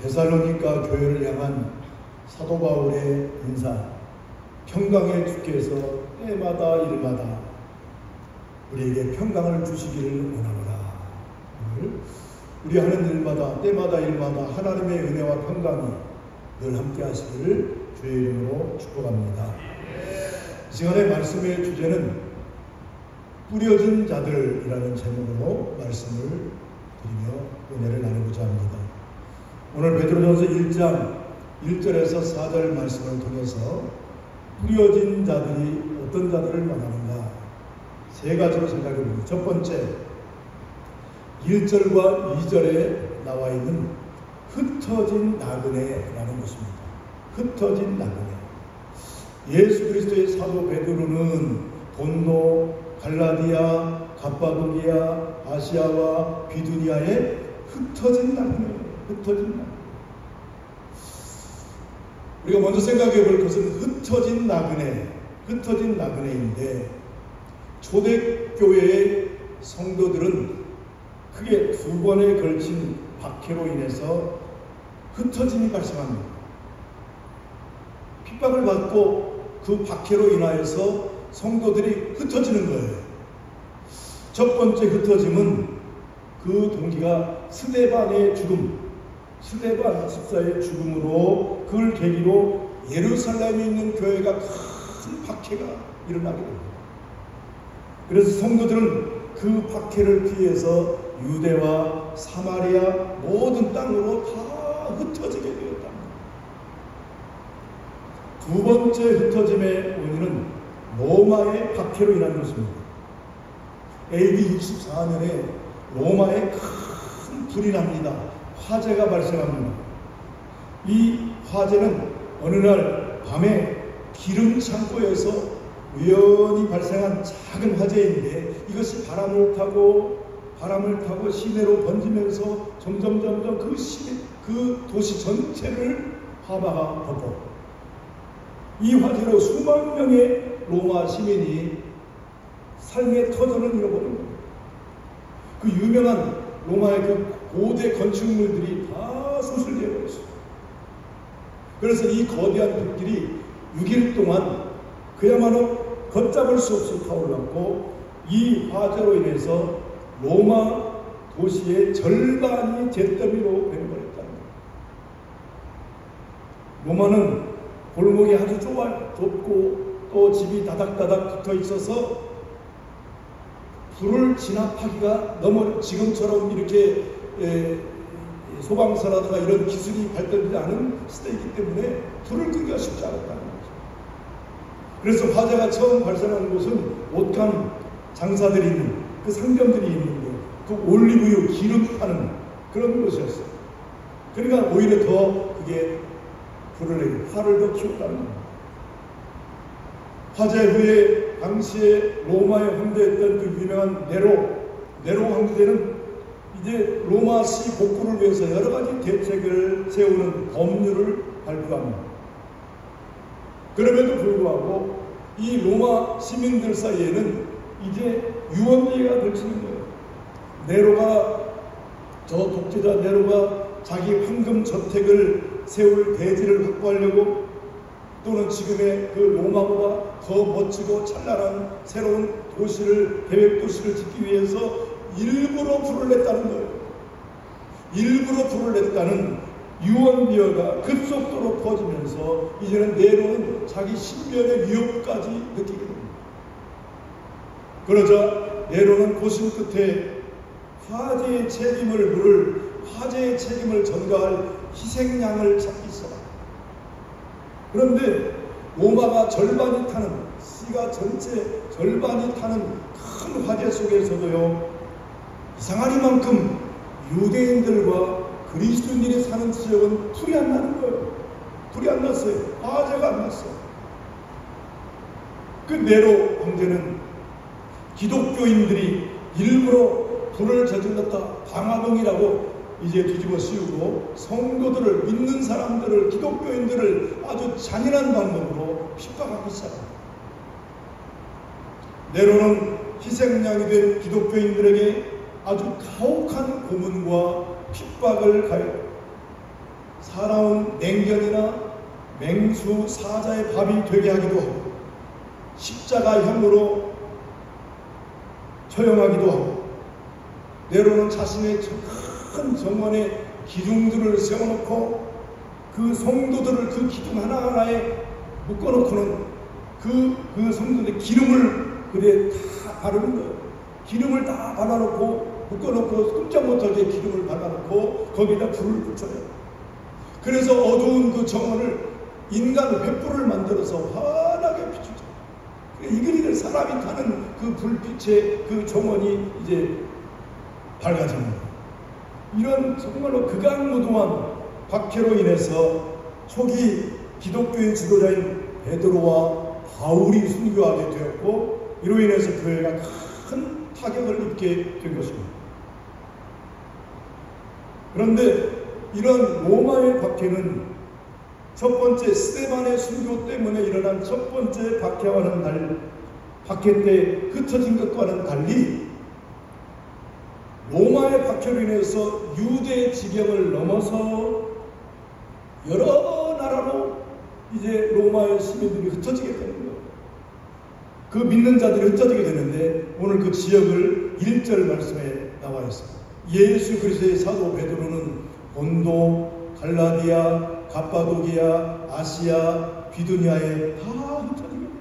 데살로니가 교회를 향한 사도 바울의 인사, 평강의 주께서 때마다 일마다 우리에게 평강을 주시기를 원합니다. 우리 하는 일마다 때마다 일마다 하나님의 은혜와 평강이 늘 함께 하시기를 주의 이름으로 축복합니다. 이 시간의 말씀의 주제는 뿌려진 자들이라는 제목으로 말씀을 드리며 은혜를 나누고자 합니다. 오늘 베드로전서 1장 1절에서 4절 말씀을 통해서 뿌려진 자들이 어떤 자들을 말하는가 세 가지로 생각해 봅니다. 첫 번째, 1절과 2절에 나와 있는 흩어진 나그네라는 것입니다. 흩어진 나그네. 예수 그리스도의 사도 베드로는 본도, 갈라디아, 갑바도기아, 아시아와 비두니아에 흩어진 나그네. 우리가 먼저 생각해 볼 것은 흩어진 나그네인데, 초대교회의 성도들은 크게 두 번에 걸친 박해로 인해서 흩어짐이 발생합니다. 핍박을 받고 그 박해로 인하여서 성도들이 흩어지는 거예요. 첫 번째 흩어짐은 그 동기가 스데반의 죽음, 스데반 집사의 죽음으로 그걸 계기로 예루살렘에 있는 교회가 큰 박해가 일어나게 됩니다. 그래서 성도들은 그 박해를 피해서 유대와 사마리아 모든 땅으로 다 흩어지게 되었다. 두 번째 흩어짐의 원인은 로마의 박해로 인한 것입니다. AD 64년에 로마에 큰 불이 납니다. 화재가 발생합니다. 이 화재는 어느 날 밤에 기름 창고에서 우연히 발생한 작은 화재인데 이것이 바람을 타고 시내로 번지면서 점점 그 도시 전체를 화바가 덮어 이 화재로 수만 명의 로마 시민이 삶의 터전을 잃어버린 겁니다. 그 유명한 로마의 그 고대 건축물들이 다 소실되어 버렸어요. 그래서 이 거대한 불길이 6일 동안 그야말로 걷잡을 수 없이 타올랐고, 이 화재로 인해서 로마 도시의 절반이 잿더미로 변해버렸다는 거예요. 로마는 골목이 아주 좁고 또 집이 다닥다닥 붙어 있어서 불을 진압하기가 너무 지금처럼 이렇게 소방서라든가 이런 기술이 발달되지 않은 시대이기 때문에 불을 끄기가 쉽지 않았다는 거죠. 그래서 화재가 처음 발생하는 곳은 옷감 장사들이 있는 그 상점들이 있는데 그 올리브유 기름 파는 그런 곳이었어요. 그러니까 오히려 더 그게 불을 내고 화를 더 키웠다는 겁니다. 화재 후에 당시에 로마의 황제였던 그 유명한 네로 황제는 이제 로마시 복구를 위해서 여러 가지 대책을 세우는 법률을 발표합니다. 그럼에도 불구하고 이 로마 시민들 사이에는 이제 유언비어가 걸치는 거예요. 저 독재자 네로가 자기 황금 저택을 세울 대지를 확보하려고, 또는 지금의 그 로마보다 더 멋지고 찬란한 새로운 계획도시를 짓기 위해서 일부러 불을 냈다는 거예요. 일부러 불을 냈다는 유언비어가 급속도로 퍼지면서 이제는 네로는 자기 신변의 위협까지 느끼게 됩니다. 그러자 네로는 고심 끝에 화재의 책임을 전가할 희생양을 찾기 시작합니다. 그런데 로마가 시가 전체 절반이 타는 큰 화재 속에서도요, 이상하리만큼 유대인들과 그리스도인들이 사는 지역은 불이 안 나는 거예요. 불이 안 났어요. 화재가 안 났어요. 그 네로 황제는 기독교인들이 일부러 불을 저질렀다, 방화동이라고 이제 뒤집어 씌우고 성도들을, 믿는 사람들을, 기독교인들을 아주 잔인한 방법으로 핍박하기 시작합니다. 네로는 희생양이 된 기독교인들에게 아주 가혹한 고문과 핍박을 가해 사나운 냉견이나 맹수 사자의 밥이 되게 하기도 하고 십자가형으로 처형하기도 하고 때로는 자신의 큰 정원에 기둥들을 세워놓고 그 성도들을 그 기둥 하나하나에 묶어놓고는 그 성도들의 기름을 그래 다 바르는 거예요. 기름을 다 발라놓고 묶어놓고 꼼짝 못하게 기름을 발라놓고 거기다 불을 붙여요. 그래서 어두운 그 정원을 인간 횃불을 만들어서 환하게 비추죠. 이글이글 사람이 타는 그 불빛의 그 정원이 이제 밝아지는 거예요. 이런 정말로 극악무도한 박해로 인해서 초기 기독교의 지도자인 베드로와 바울이 순교하게 되었고 이로 인해서 교회가 큰 타격을 입게 된 것입니다. 그런데 이런 로마의 박해는 첫 번째 스데반의 순교 때문에 일어난 첫 번째 박해 때 흩어진 것과는 달리 로마의 박해로 인해서 유대 지경을 넘어서 여러 나라로 이제 로마의 시민들이 흩어지게 되는 거예요. 그 믿는 자들이 흩어지게 되는데 오늘 그 지역을 1절 말씀에 나와 있습니다. 예수 그리스도의 사도 베드로는 본도, 갈라디아, 갑바도기아, 아시아, 비두니아에 다 흩어지게 됩니다.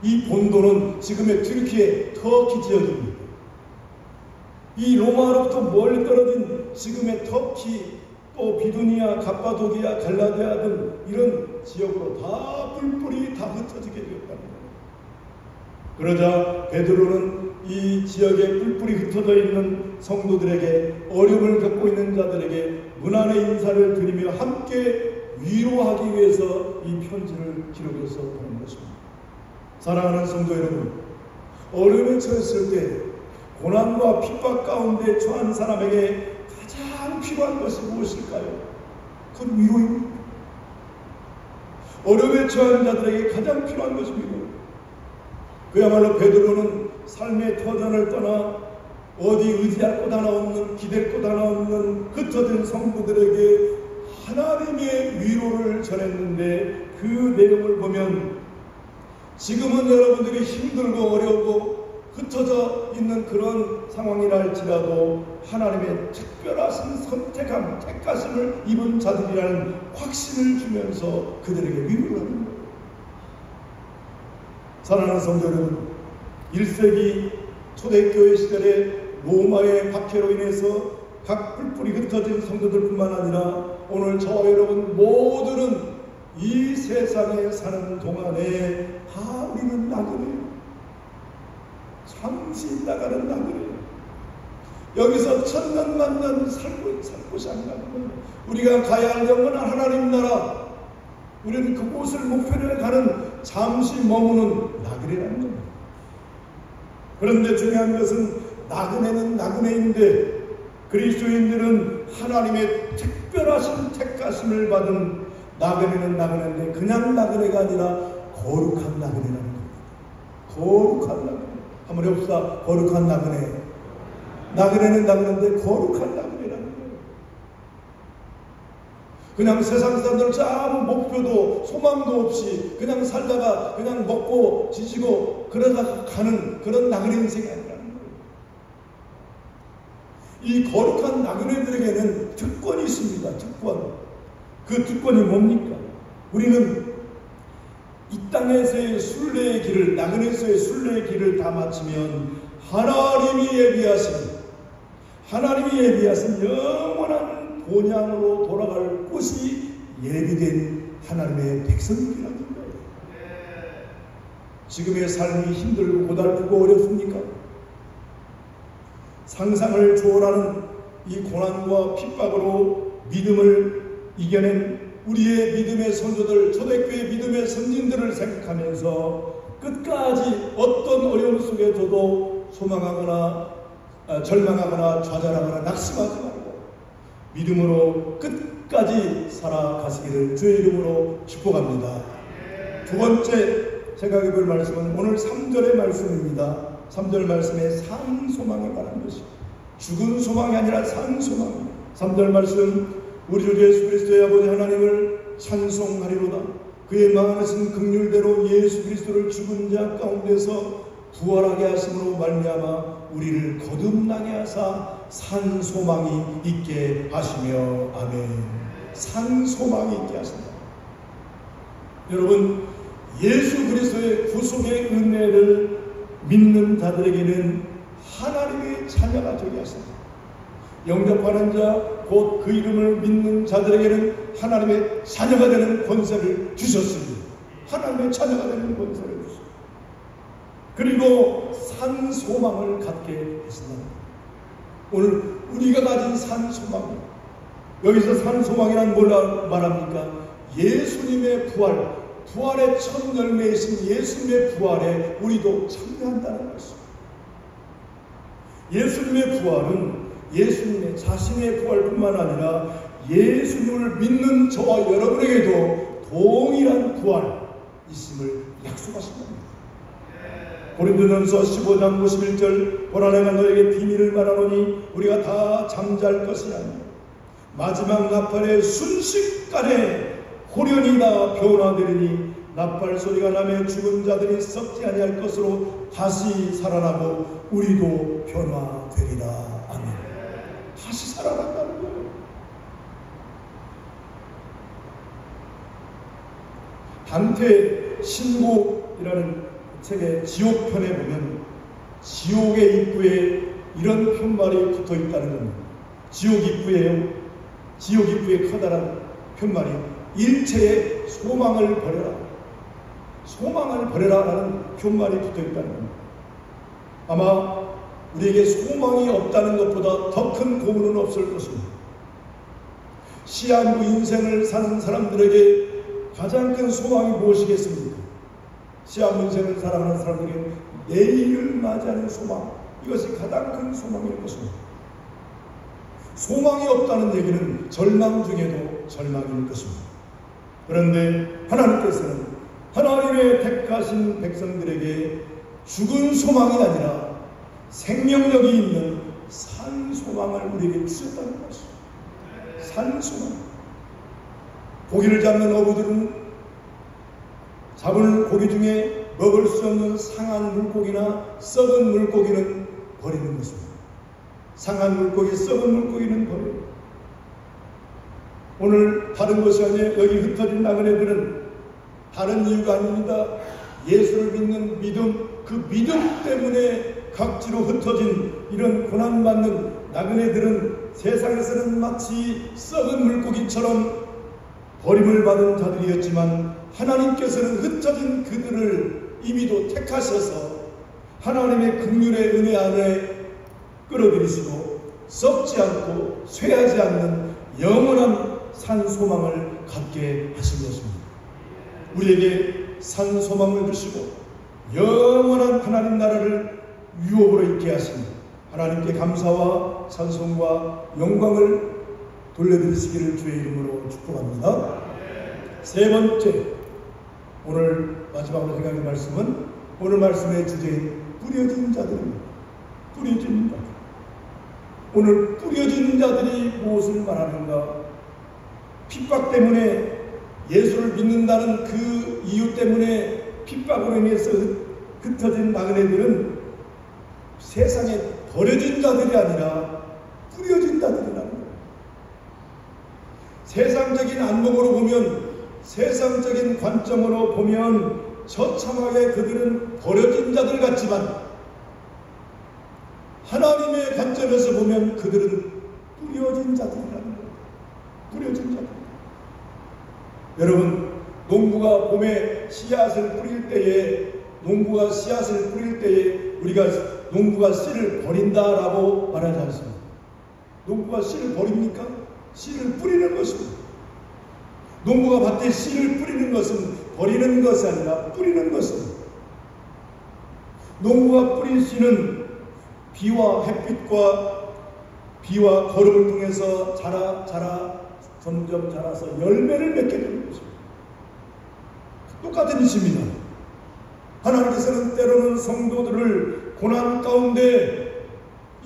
이 본도는 지금의 튀르키예, 터키 지역입니다. 이 로마로부터 멀리 떨어진 지금의 터키, 또 비두니아, 갑바도기아, 갈라디아 등 이런 지역으로 다 뿔뿔이 다 흩어지게 되었다는 거예요. 그러자 베드로는 이 지역에 뿔뿔이 흩어져 있는 성도들에게 어려움을 겪고 있는 자들에게 문안의 인사를 드리며 함께 위로하기 위해서 이 편지를 기록해서 보낸 것입니다. 사랑하는 성도 여러분, 어려움에 처했을 때 고난과 핍박 가운데 처한 사람에게 가장 필요한 것이 무엇일까요? 그건 위로입니다. 어려움에 처한 자들에게 가장 필요한 것입니다. 그야말로 베드로는 삶의 터전을 떠나 어디 의지할 곳 하나 없는, 기댈 곳 하나 없는 흩어진 성도들에게 하나님의 위로를 전했는데 그 내용을 보면 지금은 여러분들이 힘들고 어려우고 흩어져 있는 그런 상황이라 할지라도 하나님의 특별하신 선택함, 택하심을 입은 자들이라는 확신을 주면서 그들에게 위로를 하는 거예요. 사랑하는 성도 여러분, 1세기 초대교회 시절에 로마의 박해로 인해서 각 뿔뿔이 흩어진 성도들뿐만 아니라 오늘 저와 여러분 모두는 이 세상에 사는 동안에 다 우리는 나그네예요. 잠시 나가는 나그네예요. 여기서 천년 만년 살 곳이 아니라는 거예요. 우리가 가야 할 영원한 하나님 나라, 우리는 그곳을 목표로 가는 잠시 머무는 나그네라는 겁니다. 그런데 중요한 것은 나그네는 나그네인데 그리스도인들은 하나님의 특별하신 택하심을 받은 나그네는 나그네인데 그냥 나그네가 아니라 거룩한 나그네라는 겁니다. 거룩한 나그네. 한번 해봅시다. 거룩한 나그네. 나그네는 나그네인데 거룩한 나그네라는 거예요. 그냥 세상 사람들 아무 목표도 소망도 없이 그냥 살다가 그냥 먹고 지지고 그러다가 가는 그런 나그네 인생이 아니라는 거예요. 이 거룩한 나그네들에게는 특권이 있습니다. 특권. 그 특권이 뭡니까? 우리는 이 땅에서의 순례의 길을, 나그네에서의 순례의 길을 다 마치면 하나님이 예비하신 영원한 본향으로 돌아갈 곳이 예비된 하나님의 백성이라는 거예요. 지금의 삶이 힘들고 고달프고 어렵습니까? 상상을 초월하는 이 고난과 핍박으로 믿음을 이겨낸 우리의 믿음의 선조들, 초대교회 믿음의 선진들을 생각하면서 끝까지 어떤 어려움 속에서도 소망하거나 절망하거나 좌절하거나 낙심하지 말고 믿음으로 끝까지 살아가시기를 주의 이름으로 축복합니다. 두 번째 생각해 볼 말씀은 오늘 3절의 말씀입니다. 3절 말씀에 산 소망에 관한 것입니다. 죽은 소망이 아니라 산 소망입니다. 3절 말씀 우리 주 예수 그리스도의 아버지 하나님을 찬송하리로다. 그의 많으신 긍휼대로 예수 그리스도를 죽은 자 가운데서 부활하게 하심으로 말미암아 우리를 거듭나게 하사 산 소망이 있게 하시며. 아멘. 산 소망이 있게 하신다. 여러분, 예수 그리스도의 구속의 은혜를 믿는 자들에게는 하나님의 자녀가 되게 하신다. 영접하는 자, 곧 그 이름을 믿는 자들에게는 하나님의 자녀가 되는 권세를 주셨습니다. 하나님의 자녀가 되는 권세를 주셨습니다. 그리고 산 소망을 갖게 하신다. 오늘 우리가 가진 산 소망, 여기서 산 소망이란 뭘 말합니까? 예수님의 부활, 부활의 첫 열매이신 예수님의 부활에 우리도 참여한다는 것입니다. 예수님의 부활은 예수님의 자신의 부활뿐만 아니라 예수님을 믿는 저와 여러분에게도 동일한 부활 있음을 약속하신 겁니다. 고린도전서 15장 51절 보라 내가 너에게 비밀을 말하노니 우리가 다 잠잘 것이 아니라 마지막 나팔의 순식간에 호련히 다 변화되리니 나팔 소리가 나며 죽은 자들이 썩지 아니할 것으로 다시 살아나고 우리도 변화되리라. 아멘. 다시 살아난다는 거예요. 단테 신곡이라는 책의 지옥편에 보면 지옥의 입구에 이런 편말이 붙어 있다는 겁니다. 지옥 입구에 커다란 편말이 일체의 소망을 버려라, 소망을 버려라라는 편말이 붙어 있다는 겁니다. 아마 우리에게 소망이 없다는 것보다 더 큰 고문은 없을 것입니다. 시한부 인생을 사는 사람들에게 가장 큰 소망이 무엇이겠습니까? 시한부 인생을 살아가는 사람들에게 내일을 맞이하는 소망, 이것이 가장 큰 소망일 것입니다. 소망이 없다는 얘기는 절망 중에도 절망일 것입니다. 그런데 하나님께서는 하나님의 택하신 백성들에게 죽은 소망이 아니라 생명력이 있는 산 소망을 우리에게 주셨다는 것입니다. 산 소망. 고기를 잡는 어부들은 잡은 고기 중에 먹을 수 없는 상한 물고기나 썩은 물고기는 버리는 것입니다. 상한 물고기, 썩은 물고기는 버려요. 오늘 다른 것이 아니라 여기 흩어진 나그네들은 다른 이유가 아닙니다. 예수를 믿는 믿음, 그 믿음 때문에 각지로 흩어진 이런 고난받는 나그네들은 세상에서는 마치 썩은 물고기처럼 버림을 받은 자들이었지만 하나님께서는 흩어진 그들을 이미도 택하셔서 하나님의 긍휼의 은혜 안에 끌어들이시고 썩지 않고 쇠하지 않는 영원한 산 소망을 갖게 하신 것입니다. 우리에게 산 소망을 주시고 영원한 하나님 나라를 유업으로 있게 하십니다. 하나님께 감사와 찬송과 영광을 돌려드리시기를 주의 이름으로 축복합니다. 세 번째, 오늘 마지막으로 생각할 말씀은 오늘 말씀의 주제인 뿌려진 자들입니다. 뿌려진 자들. 오늘 뿌려진 자들이 무엇을 말하는가? 핍박 때문에 예수를 믿는다는 그 이유 때문에 핍박으로 인해서 흩어진 나그네들은 세상에 버려진 자들이 아니라 뿌려진 자들이라는 거예요. 세상적인 안목으로 보면, 세상적인 관점으로 보면 처참하게 그들은 버려진 자들 같지만 하나님의 관점에서 보면 그들은 뿌려진 자들이라는 거예요. 뿌려진 자들. 여러분, 농부가 봄에 씨앗을 뿌릴 때에, 우리가 농부가 씨를 버린다라고 말하지 않습니다. 농부가 씨를 버립니까? 씨를 뿌리는 것입니다. 농부가 밭에 씨를 뿌리는 것은 버리는 것이 아니라 뿌리는 것입니다. 농부가 뿌린 씨는 비와 햇빛과 비와 거름을 통해서 점점 자라서 열매를 맺게 되는 것입니다. 똑같은 이치입니다. 하나님께서는 때로는 성도들을 고난 가운데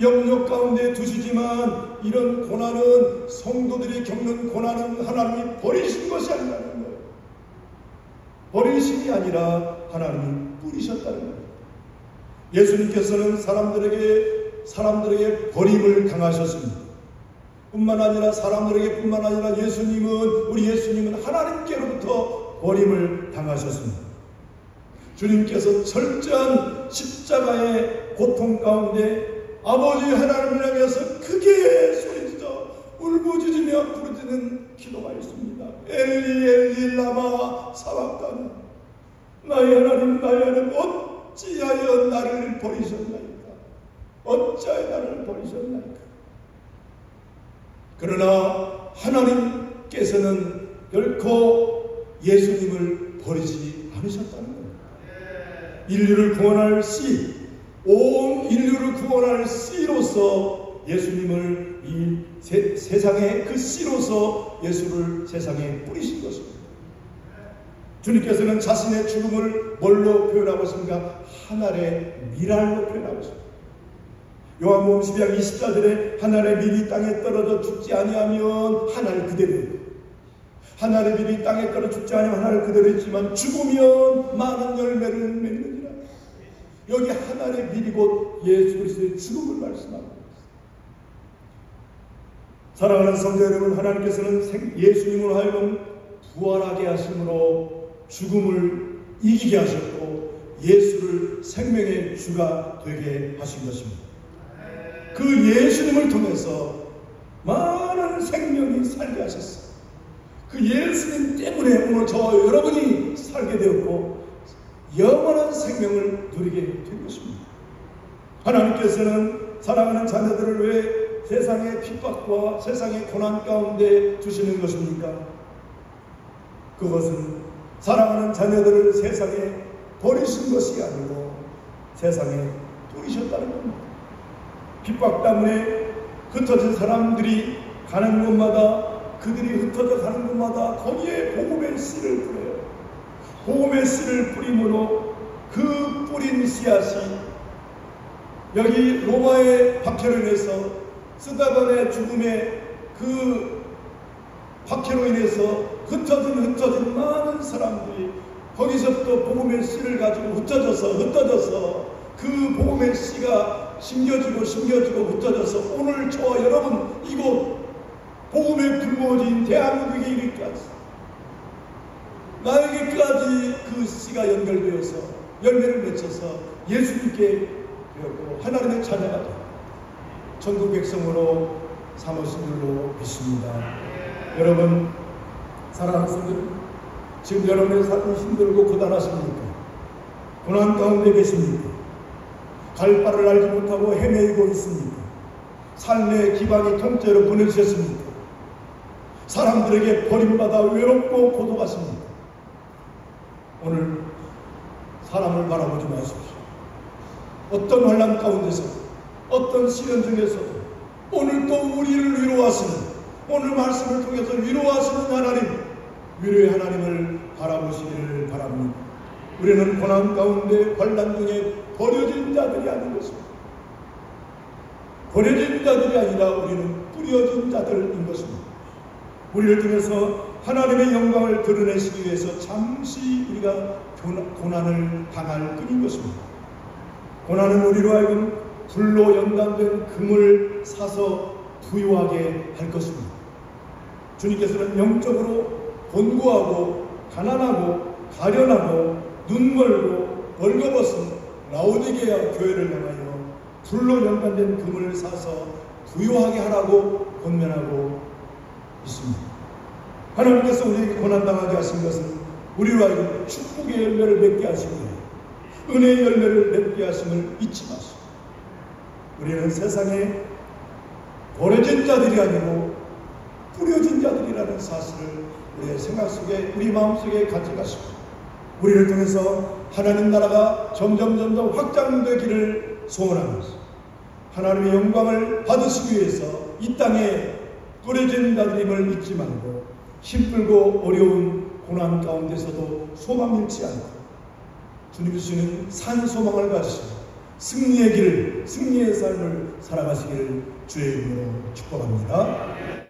영역 가운데 두시지만 이런 고난은, 성도들이 겪는 고난은 하나님이 버리신 것이 아니라는 거예요. 버리심이 아니라 하나님이 뿌리셨다는 거예요. 예수님께서는 사람들에게 버림을 당하셨습니다. 뿐만 아니라 사람들에게 뿐만 아니라 우리 예수님은 하나님께로부터 버림을 당하셨습니다. 주님께서 철저한 십자가의 고통 가운데 아버지 하나님을 향해서 크게 소리지어 울부짖으며 부르짖는 기도가 있습니다. 엘리 엘리 라마 사박다니, 나의 하나님 어찌하여 나를 버리셨나이까? 어찌하여 나를 버리셨나이까? 그러나 하나님께서는 결코 예수님을 버리지 않으셨다는 겁니다. 인류를 구원할 온 인류를 구원할 씨로서 예수님을 이 세상에, 그 씨로서 예수를 세상에 뿌리신 것입니다. 주님께서는 자신의 죽음을 뭘로 표현하고 있습니까? 하늘의 밀알로 표현하고 있습니다. 요한복음 12장 24절에 하늘의 밀이 땅에 떨어져 죽지 아니하면 하늘 그대로입니다. 하늘의 밀이 땅에 떨어져 죽지 아니하면 하늘 그대로 있지만 죽으면 많은 열매를 맺느니라. 여기 하늘의 밀이 곧 예수 그리스도의 죽음을 말씀하고 있습니다. 사랑하는 성도 여러분, 하나님께서는 예수님으로 하여금 부활하게 하심으로 죽음을 이기게 하셨고 예수를 생명의 주가 되게 하신 것입니다. 그 예수님을 통해서 많은 생명이 살게 하셨어요. 그 예수님 때문에 오늘 저와 여러분이 살게 되었고 영원한 생명을 누리게 된 것입니다. 하나님께서는 사랑하는 자녀들을 왜 세상의 핍박과 세상의 고난 가운데 두시는 것입니까? 그것은 사랑하는 자녀들을 세상에 버리신 것이 아니고 세상에 뿌리셨다는 겁니다. 핍박 때문에 흩어진 사람들이 가는 곳마다, 그들이 흩어져 가는 곳마다 거기에 복음의 씨를 뿌려요. 복음의 씨를 뿌림으로 그 뿌린 씨앗이 여기 로마의 박해로 인해서, 스데반의 죽음의 그 박해로 인해서 흩어진 많은 사람들이 거기서부터 복음의 씨를 가지고 흩어져서 그 복음의 씨가 심겨지고 흩어져서 오늘 저와 여러분 이곳 복음의 불모진 대한민국에 이르기까지 나에게까지 그 씨가 연결되어서 열매를 맺혀서 예수님께 되었고 하나님의 자녀가 되고 천국 백성으로 삼으신 줄로 믿습니다. 여러분, 사랑하는 성도들, 지금 여러분의 삶이 힘들고 고단하십니까? 고난 가운데 계십니까? 갈 바를 알지 못하고 헤매이고 있습니까? 삶의 기반이 통째로 무너지셨습니까? 사람들에게 버림받아 외롭고 고독하십니까? 오늘 사람을 바라보지 마십시오. 어떤 환난 가운데서, 어떤 시련 중에서도 오늘 또 우리를 위로하시는, 오늘 말씀을 통해서 위로하시는 하나님, 위로의 하나님을 바라보시기를 바랍니다. 우리는 고난 가운데 환난 중에 버려진 자들이 아닌 것입니다. 버려진 자들이 아니라 우리는 뿌려진 자들인 것입니다. 우리를 통해서 하나님의 영광을 드러내시기 위해서 잠시 우리가 고난을 당할 뿐인 것입니다. 고난은 우리로 하여금 불로 연단된 금을 사서 부유하게 할 것입니다. 주님께서는 영적으로 곤고하고 가난하고 가련하고 눈멀고 벌거벗은 라오디게아 교회를 향하여 불로 연단된 금을 사서 부유하게 하라고 권면하고 있습니다. 하나님께서 우리에게 고난당하게 하신 것은 우리로 하여금 축복의 열매를 맺게 하시고 은혜의 열매를 맺게 하심을 잊지 마시고, 우리는 세상에 버려진 자들이 아니고 뿌려진 자들이라는 사실을 우리의 생각 속에, 우리 마음 속에 가져가시고, 우리를 통해서 하나님 나라가 점점 확장되기를 소원하면서 하나님의 영광을 받으시기 위해서 이 땅에 뿌려진 자들임을 잊지 말고 힘들고 어려운 고난 가운데서도 소망 잃지 않고 주님 주시는 산 소망을 가지시고 승리의 길을, 승리의 삶을 살아가시기를 주의 이름으로 축복합니다.